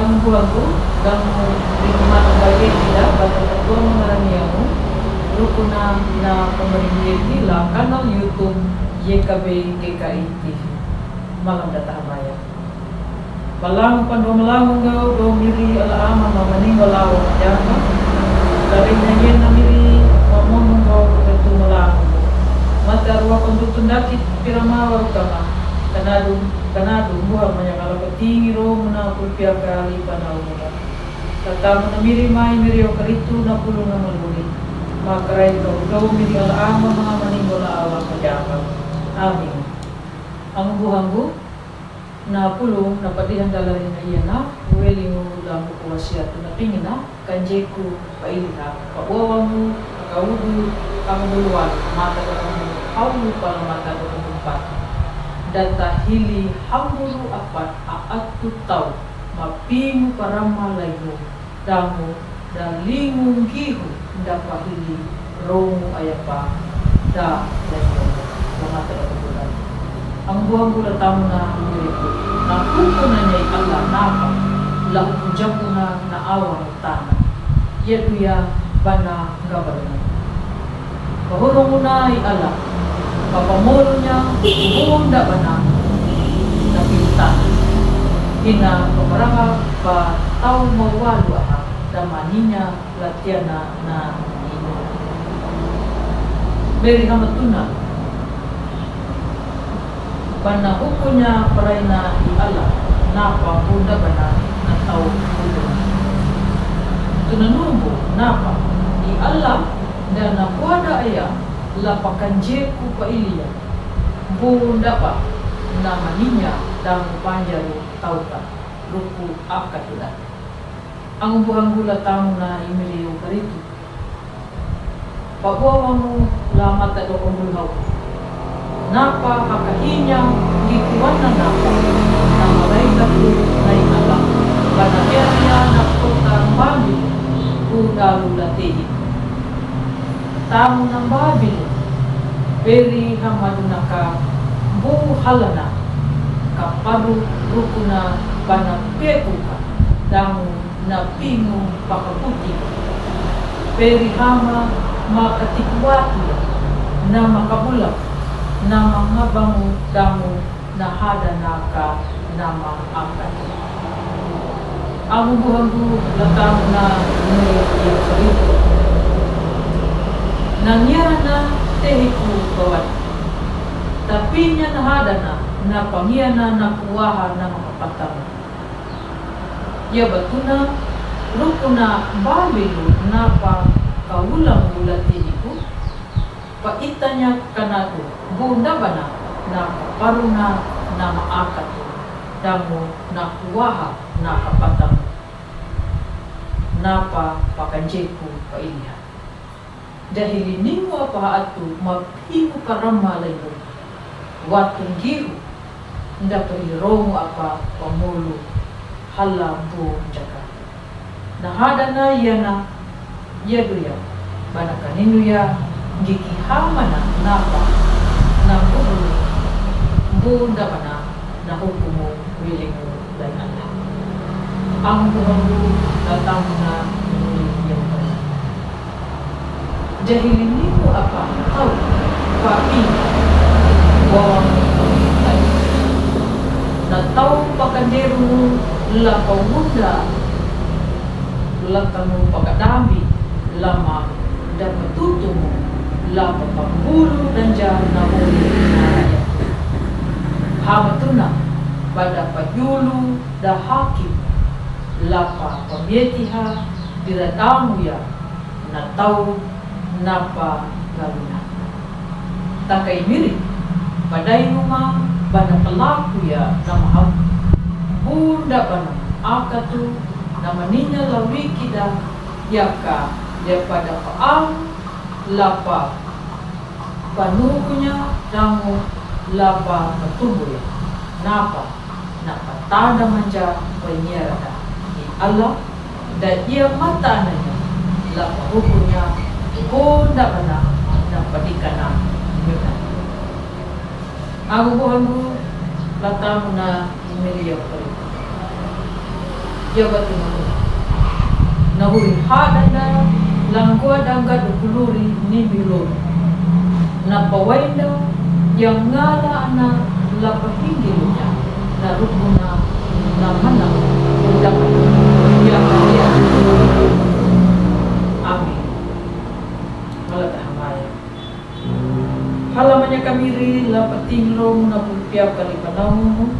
ang buhago dan lingkungan bayi nila pada ketua mengalami ruko na pemerintah la kanal YouTube YKB GKI TV malam datang maya balang pando malang ngau do miri ala ama mamaning walaw jana dari nyanyi namiri mamon ngau ketu malang mata ruwa konduktun dakit piramawar kama kanadu buah banyak kalau petinggi ro muna pulpia kali panau muna tata namiri mai miri okaritu na pulu na maluli makarai do miri ala ama mamaning wala ala pajama amin ang buhanggu na pulong na padihan dalarin na iya na uweli mo lang ko siya na pingin na kanjeku pailha pawawa mo kaudu ang duluan mata ka mo haulu pala mata ko tempat data hili hamburu apat aatu tau mapingu parama layo damu dan lingung gihu dapat hili romu ayapa da layo mata ko bulan ang buang bulan tamu na mirip na kuko na niya Allah napa lahu pujaku na awang tanah yaduya bana gabalna bahurong muna ay Allah papamulo niya buhunda bana na pinta ina pamaranga pa tau mawalu aha damaninya latiana na ino beri hamatuna bana hukunya paraina i Allah napa bunda bana na tau bunda tunanumbo napa i Allah dan nakuada aya lapakanjeku pa ilia bunda pa namaninya dan panjaru tauka ruku akatuda ang buhang gula tamu na imiliyo karitu pabuawamu lamata do kumbulhaw napa hakahinya gikuan na napa na marayta ko na inala banagyan na kota babi udalu latihin tamu ng babi peri hamaduna ka buhalana kaparu rukuna banapeku ka damu na pingu pakaputi peri hama makatikwatu na makabulak na mga bango damu na hada naka nama angkat. Ang buhanggu latang na yung sarito. Nangyara na tehiku bawat. Tapi niya na hada na pangiya na nakuwaha na mga patang. Ya batuna, rukuna babilu na pa kaulang ulatihiku. Paitanya kanado bunda bana na paruna na maakatu damu na kuwaha na kapatang napa pakanjeku pailiha dahil ningo apaatu mapimu karamalayo watung giru ndato iromo apa pamulu halambu jaka nahada na yana yaduya bana kaninu ya giki hamana napa na bulu bunda mana na hukumu wilingu dan Allah ang buhamu datang na yang mana jahilin nimu apa tahu papi bawang na tahu pakanderu lapau bunda lakamu pakadami lama dan metutumu lapa pambulu dan jalan nabuli naraya hamatuna pada pajulu da hakim lapa pamietiha diradamu ya na tau napa galuna takai mirip padai rumah bana pelaku ya nama bunda bana akatu nama ninya lawiki da yaka daripada paang lapa panukunya damu lapa ketubuh napa tanda manja penyerada di Allah dan ia mata nanya lapa hukumnya bunda bana napa dikana benar aku buhangu latamuna miliar kali jabat nahuri hadanda langkua dangga dukuluri ni bilur na pawainda yang ngala ana lapahinggilunya na rukuna na manang undang yang kaya amin malata hamaya halamannya kamiri lapatinglong na pulpiap kalipanang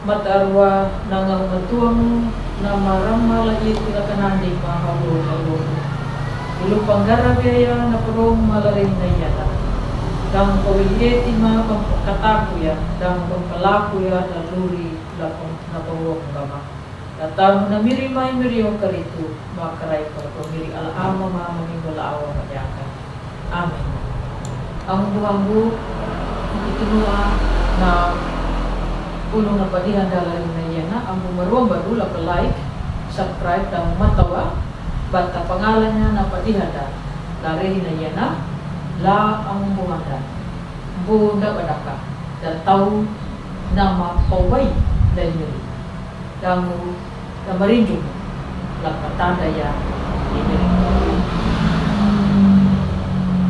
matarwa nangang matuang na maramala iti lakanandi mahalo-halo. Ilu panggaragaya na parong malaring na yata. Dang pawiliyeti ma pampakatakuya, dang pampalakuya na luri na pawang gama. Datang na mirimay miriyong karito, makaray pa pamiri alaama mamaming walaawa mayakan. Amen. Ang buhanggo, itinua na punong na padihan dalarin na yan na ang bumaruang baru like, subscribe dan matawa bata pangalan niya na padihan da larihin na yan na la ang buhanda buhanda padaka dan tau nama paway dan nyuri dan na marinjong lakatanda ya ini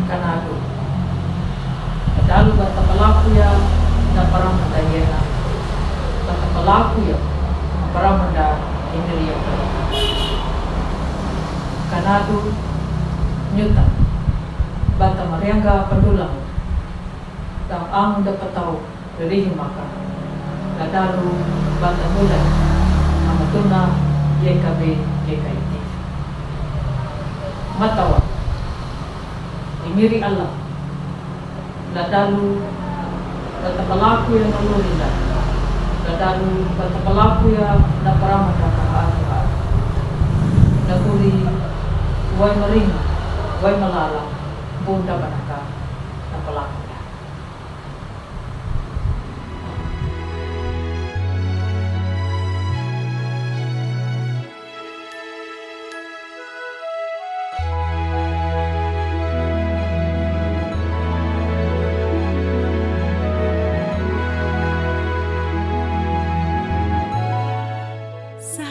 kanado dalu bata palaku ya na parang matayena bata pelaku ya para menda ini ya kanadu nyuta bata mariangga pendulang dan ang dapat tahu dari maka kadalu bata muda amatuna YKB YKIT matawa imiri Allah ladalu bata pelaku yang nalulila ladalu bata pelaku ya na para magkakaat naguri huwag maring huwag malalang bunda banaka na pelaku ya.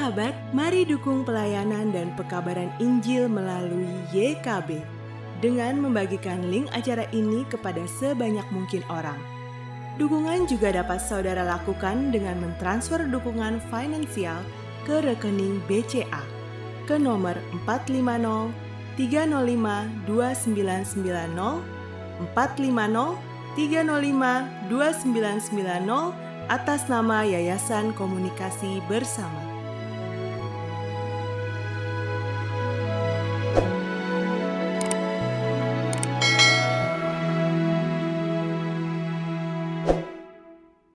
Sahabat, mari dukung pelayanan dan pekabaran Injil melalui YKB dengan membagikan link acara ini kepada sebanyak mungkin orang. Dukungan juga dapat saudara lakukan dengan mentransfer dukungan finansial ke rekening BCA ke nomor 450 305 2990 450 305 2990 atas nama Yayasan Komunikasi Bersama.